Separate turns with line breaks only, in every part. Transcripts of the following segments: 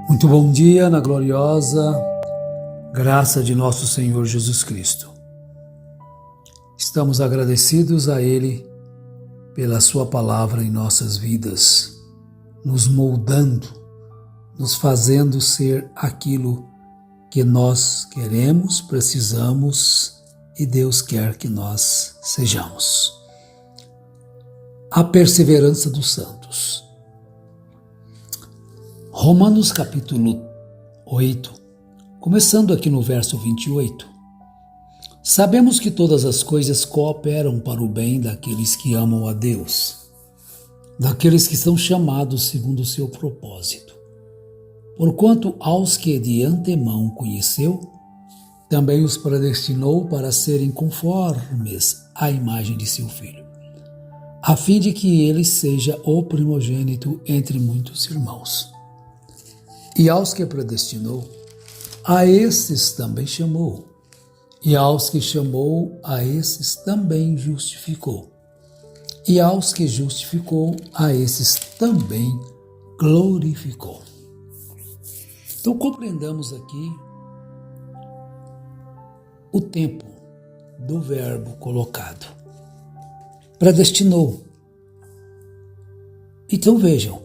Muito bom dia na gloriosa graça de nosso Senhor Jesus Cristo. Estamos agradecidos a Ele pela Sua palavra em nossas vidas, nos moldando, nos fazendo ser aquilo que nós queremos, precisamos e Deus quer que nós sejamos. A perseverança dos santos. Romanos capítulo 8, começando aqui no verso 28. Sabemos que todas as coisas cooperam para o bem daqueles que amam a Deus, daqueles que são chamados segundo o seu propósito. Porquanto aos que de antemão conheceu, também os predestinou para serem conformes à imagem de seu Filho, a fim de que ele seja o primogênito entre muitos irmãos. E aos que predestinou, a esses também chamou. E aos que chamou, a esses também justificou. E aos que justificou, a esses também glorificou. Então compreendamos aqui o tempo do verbo colocado. Predestinou. Então vejam,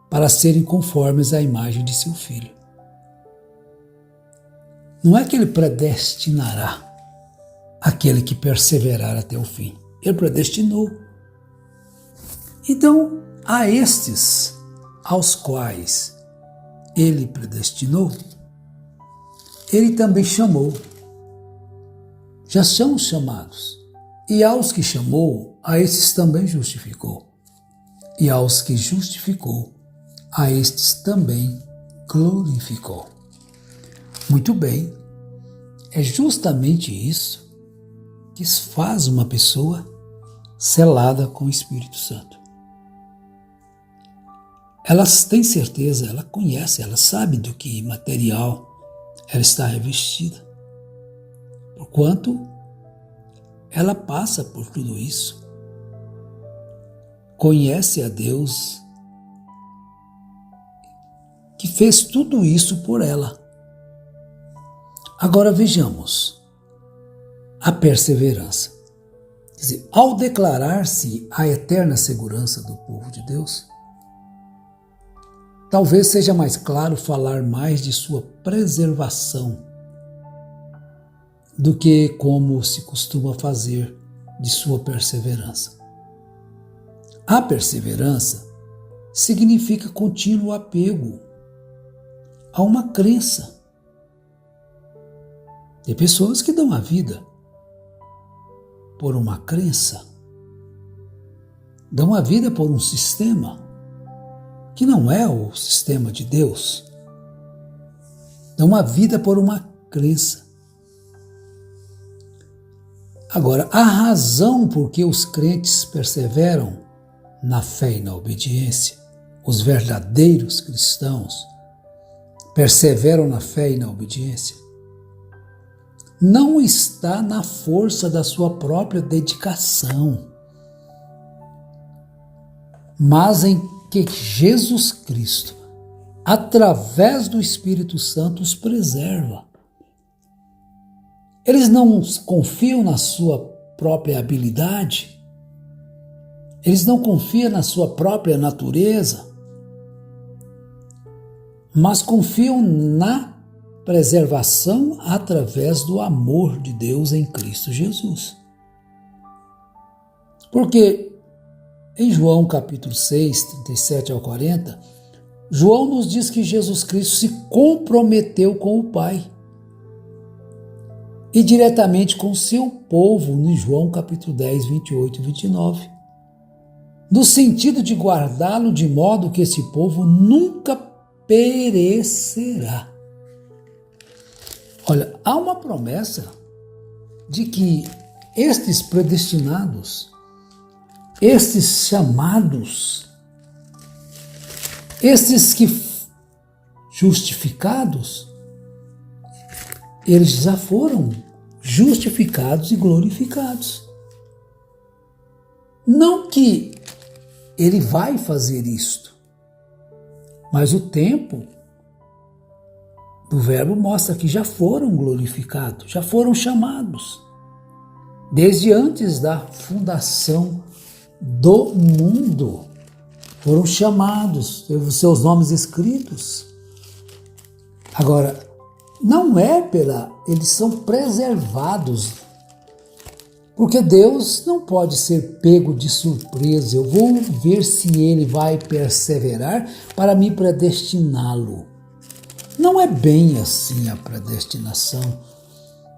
para serem conformes à imagem de seu Filho. Não é que ele predestinará aquele que perseverar até o fim. Ele predestinou. Então, a estes aos quais ele predestinou, ele também chamou. Já são chamados. E aos que chamou, a esses também justificou. E aos que justificou, a estes também glorificou. Muito bem, é justamente isso que faz uma pessoa selada com o Espírito Santo. Ela tem certeza, ela conhece, ela sabe do que material ela está revestida. Porquanto ela passa por tudo isso. Conhece a Deus que fez tudo isso por ela. Agora vejamos a perseverança. Quer dizer, ao declarar-se a eterna segurança do povo de Deus, talvez seja mais claro falar mais de sua preservação do que como se costuma fazer de sua perseverança. A perseverança significa contínuo apego a uma crença. Tem pessoas que dão a vida por uma crença, dão a vida por um sistema que não é o sistema de Deus, dão a vida por uma crença. Agora, a razão por que os crentes perseveram na fé e na obediência, os verdadeiros cristãos perseveram na fé e na obediência, não está na força da sua própria dedicação, mas em que Jesus Cristo, através do Espírito Santo, os preserva. Eles não confiam na sua própria habilidade, eles não confiam na sua própria natureza, mas confiam na preservação através do amor de Deus em Cristo Jesus. Porque em João capítulo 6, 37 ao 40, João nos diz que Jesus Cristo se comprometeu com o Pai e diretamente com o seu povo, em João capítulo 10, 28 e 29, no sentido de guardá-lo de modo que esse povo nunca perecerá. Olha, há uma promessa de que estes predestinados, estes chamados, estes que justificados, eles já foram justificados e glorificados. Não que ele vai fazer isto, mas o tempo do verbo mostra que já foram glorificados, já foram chamados. Desde antes da fundação do mundo, foram chamados, teve os seus nomes escritos. Agora, não é eles são preservados, porque Deus não pode ser pego de surpresa. Eu vou ver se ele vai perseverar para me predestiná-lo. Não é bem assim a predestinação,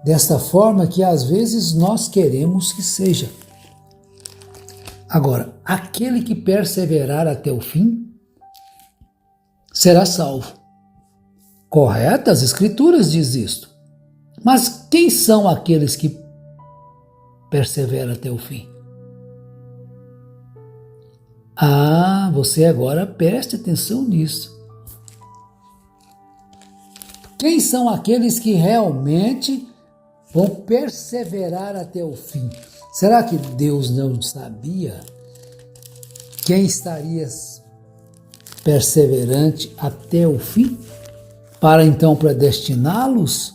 desta forma que às vezes nós queremos que seja. Agora, aquele que perseverar até o fim será salvo. Correto? As Escrituras diz isto. Mas quem são aqueles que perseveram até o fim? Você agora preste atenção nisso. Quem são aqueles que realmente vão perseverar até o fim? Será que Deus não sabia quem estaria perseverante até o fim? Para então predestiná-los,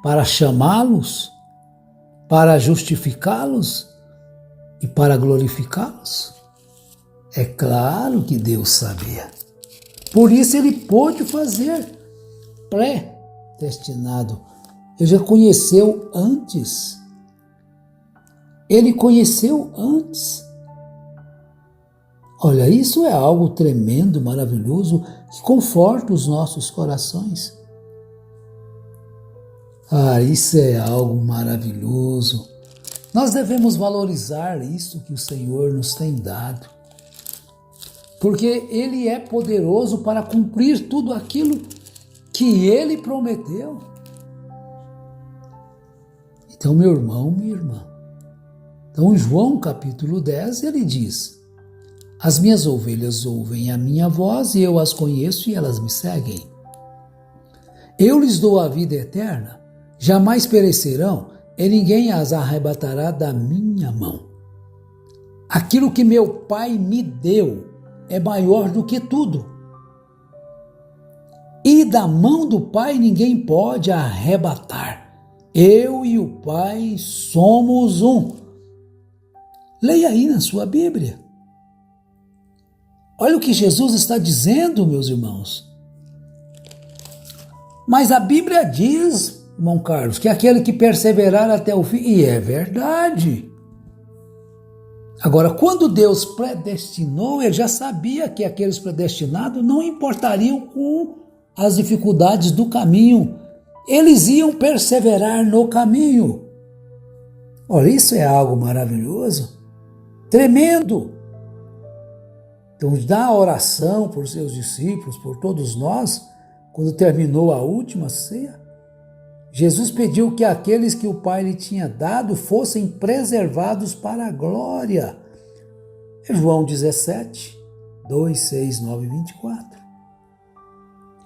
para chamá-los, para justificá-los e para glorificá-los? É claro que Deus sabia. Por isso ele pôde fazer predestinado. Ele já conheceu antes. Ele conheceu antes. Olha, isso é algo tremendo, maravilhoso, que conforta os nossos corações. Isso é algo maravilhoso. Nós devemos valorizar isso que o Senhor nos tem dado, porque Ele é poderoso para cumprir tudo aquilo que Ele prometeu. Então, meu irmão, minha irmã, então, em João capítulo 10, ele diz: as minhas ovelhas ouvem a minha voz e eu as conheço e elas me seguem. Eu lhes dou a vida eterna, jamais perecerão e ninguém as arrebatará da minha mão. Aquilo que meu Pai me deu é maior do que tudo. E da mão do Pai ninguém pode arrebatar. Eu e o Pai somos um. Leia aí na sua Bíblia. Olha o que Jesus está dizendo, meus irmãos. Mas a Bíblia diz, irmão Carlos, que aquele que perseverar até o fim, e é verdade. Agora, quando Deus predestinou, ele já sabia que aqueles predestinados não importariam com as dificuldades do caminho. Eles iam perseverar no caminho. Olha, isso é algo maravilhoso. Tremendo. Então, dá oração por seus discípulos, por todos nós, quando terminou a última ceia. Jesus pediu que aqueles que o Pai lhe tinha dado fossem preservados para a glória. É João 17, 2, 6, 9 e 24.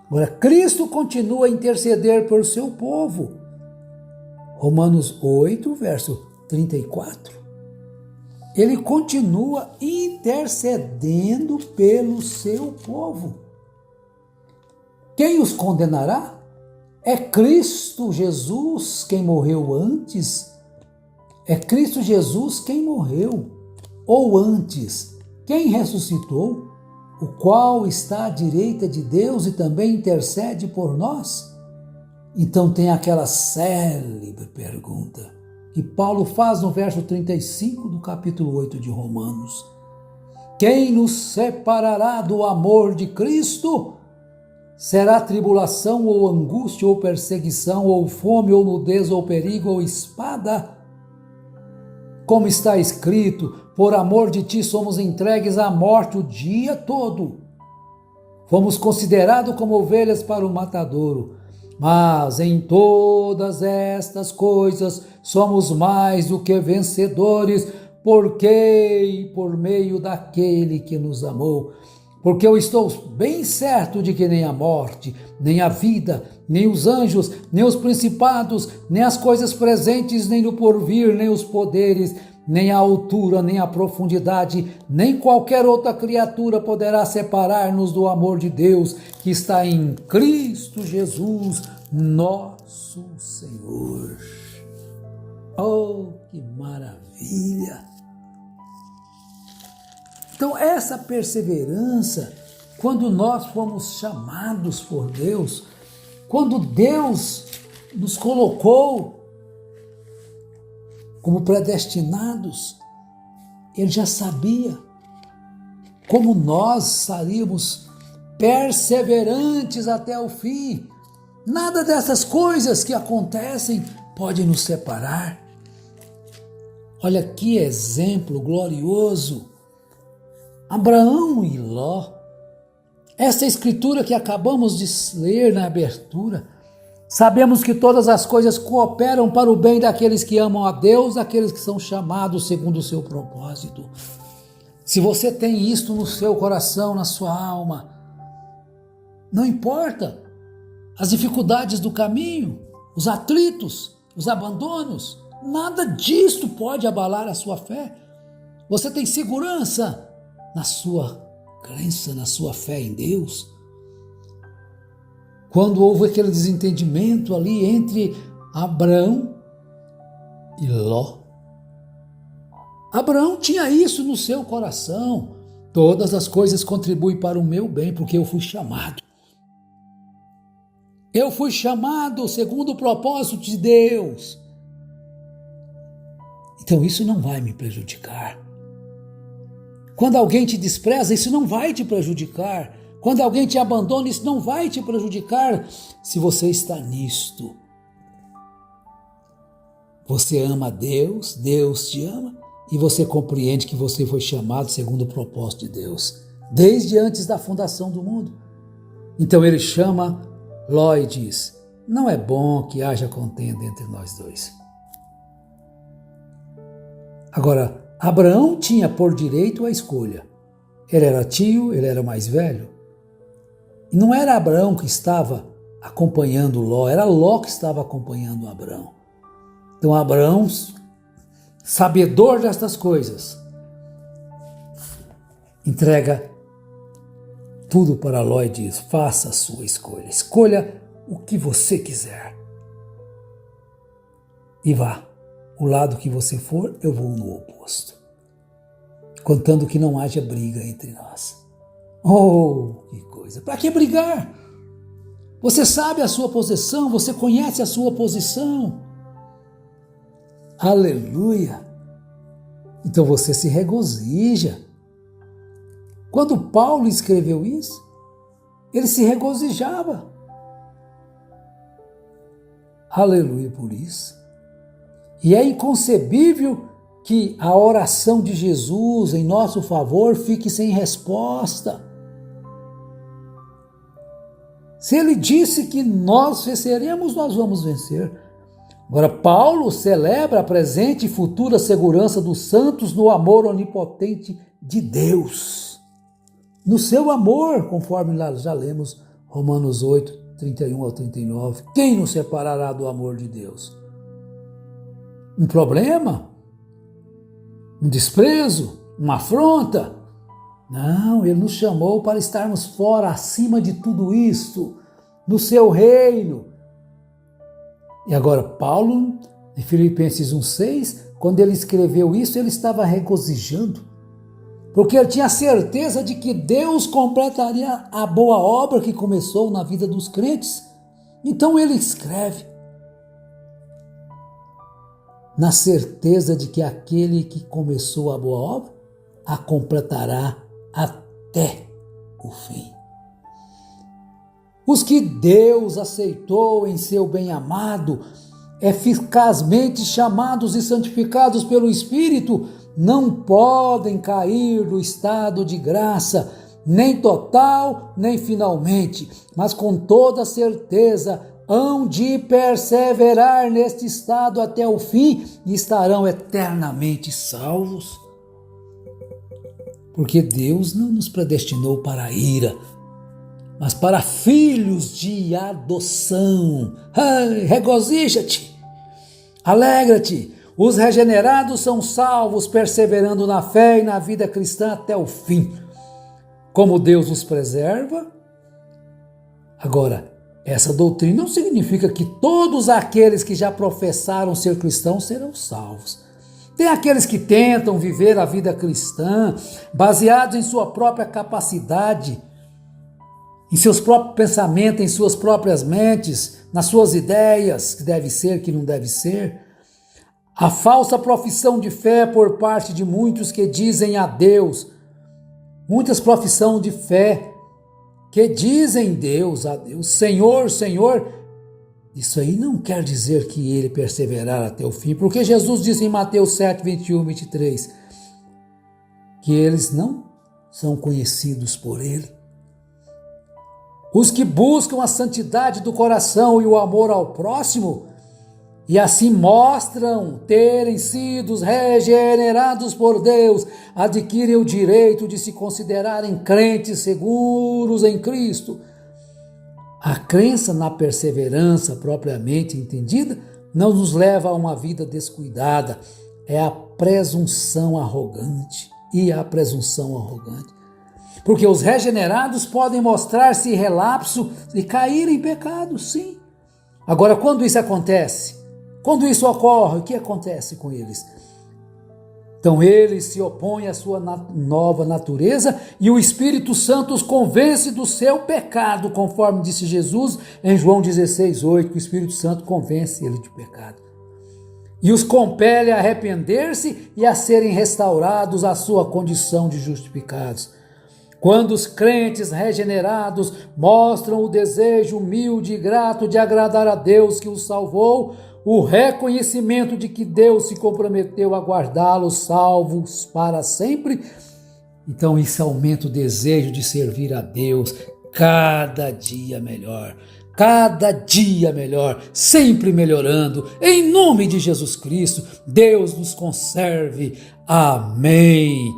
Agora, Cristo continua a interceder por seu povo. Romanos 8, verso 34. Ele continua intercedendo pelo seu povo. Quem os condenará? É Cristo Jesus quem morreu antes? É Cristo Jesus quem morreu? Ou antes, quem ressuscitou? O qual está à direita de Deus e também intercede por nós? Então tem aquela célebre pergunta que Paulo faz no verso 35 do capítulo 8 de Romanos. Quem nos separará do amor de Cristo? Será tribulação ou angústia ou perseguição ou fome ou nudez ou perigo ou espada? Como está escrito, por amor de ti somos entregues à morte o dia todo. Fomos considerados como ovelhas para o matadouro. Mas em todas estas coisas somos mais do que vencedores, porque por meio daquele que nos amou. Porque eu estou bem certo de que nem a morte, nem a vida, nem os anjos, nem os principados, nem as coisas presentes, nem no porvir, nem os poderes, nem a altura, nem a profundidade, nem qualquer outra criatura poderá separar-nos do amor de Deus que está em Cristo Jesus, nosso Senhor. Oh, que maravilha! Então, essa perseverança, quando nós fomos chamados por Deus, quando Deus nos colocou como predestinados, Ele já sabia como nós estaríamos perseverantes até o fim. Nada dessas coisas que acontecem pode nos separar. Olha que exemplo glorioso. Abraão e Ló. Essa escritura que acabamos de ler na abertura, sabemos que todas as coisas cooperam para o bem daqueles que amam a Deus, daqueles que são chamados segundo o seu propósito. Se você tem isto no seu coração, na sua alma, não importa as dificuldades do caminho, os atritos, os abandonos, nada disto pode abalar a sua fé. Você tem segurança na sua crença, na sua fé em Deus. Quando houve aquele desentendimento ali entre Abraão e Ló, Abraão tinha isso no seu coração. Todas as coisas contribuem para o meu bem, porque eu fui chamado. Eu fui chamado segundo o propósito de Deus. Então isso não vai me prejudicar. Quando alguém te despreza, isso não vai te prejudicar. Quando alguém te abandona, isso não vai te prejudicar. Se você está nisto, você ama a Deus, Deus te ama, e você compreende que você foi chamado segundo o propósito de Deus, desde antes da fundação do mundo. Então ele chama Ló e diz: não é bom que haja contenda entre nós dois. Agora, Abraão tinha por direito a escolha. Ele era tio, ele era mais velho. E não era Abraão que estava acompanhando Ló, era Ló que estava acompanhando Abraão. Então Abraão, sabedor destas coisas, entrega tudo para Ló e diz: faça a sua escolha, escolha o que você quiser. E vá, o lado que você for, eu vou no oposto. Contando que não haja briga entre nós. Oh, que coisa! Para que brigar? Você sabe a sua posição, você conhece a sua posição. Aleluia! Então você se regozija. Quando Paulo escreveu isso, ele se regozijava. Aleluia por isso. E é inconcebível que a oração de Jesus em nosso favor fique sem resposta. Se ele disse que nós venceremos, nós vamos vencer. Agora, Paulo celebra a presente e futura segurança dos santos no amor onipotente de Deus. No seu amor, conforme já lemos Romanos 8, 31 ao 39. Quem nos separará do amor de Deus? Um problema? Um desprezo? Uma afronta? Não, ele nos chamou para estarmos fora, acima de tudo isto, no seu reino. E agora Paulo, em Filipenses 1,6, quando ele escreveu isso, ele estava regozijando, porque ele tinha certeza de que Deus completaria a boa obra que começou na vida dos crentes. Então ele escreve, na certeza de que aquele que começou a boa obra, a completará até o fim. Os que Deus aceitou em seu bem-amado, eficazmente chamados e santificados pelo Espírito, não podem cair no estado de graça, nem total, nem finalmente, mas com toda certeza hão de perseverar neste estado até o fim e estarão eternamente salvos. Porque Deus não nos predestinou para a ira, mas para filhos de adoção. Ai, regozija-te, alegra-te. Os regenerados são salvos, perseverando na fé e na vida cristã até o fim. Como Deus os preserva. Agora, essa doutrina não significa que todos aqueles que já professaram ser cristãos serão salvos. Tem aqueles que tentam viver a vida cristã baseados em sua própria capacidade, em seus próprios pensamentos, em suas próprias mentes, nas suas ideias, que deve ser, que não deve ser. A falsa profissão de fé por parte de muitos que dizem a Deus, muitas profissões de fé que dizem Deus, a Deus, Senhor, Senhor, isso aí não quer dizer que ele perseverar até o fim, porque Jesus disse em Mateus 7, 21, 23, que eles não são conhecidos por ele. Os que buscam a santidade do coração e o amor ao próximo, e assim mostram terem sido regenerados por Deus, adquirem o direito de se considerarem crentes seguros em Cristo. A crença na perseverança propriamente entendida não nos leva a uma vida descuidada, é a presunção arrogante. E a presunção arrogante. Porque os regenerados podem mostrar-se relapso e cair em pecado, sim. Agora, quando isso acontece? Quando isso ocorre, o que acontece com eles? Então eles se opõem à sua nova natureza e o Espírito Santo os convence do seu pecado, conforme disse Jesus em João 16, 8, que o Espírito Santo convence ele de pecado. E os compele a arrepender-se e a serem restaurados à sua condição de justificados. Quando os crentes regenerados mostram o desejo humilde e grato de agradar a Deus que os salvou, o reconhecimento de que Deus se comprometeu a guardá-los salvos para sempre, então isso aumenta o desejo de servir a Deus cada dia melhor, sempre melhorando. Em nome de Jesus Cristo, Deus nos conserve. Amém.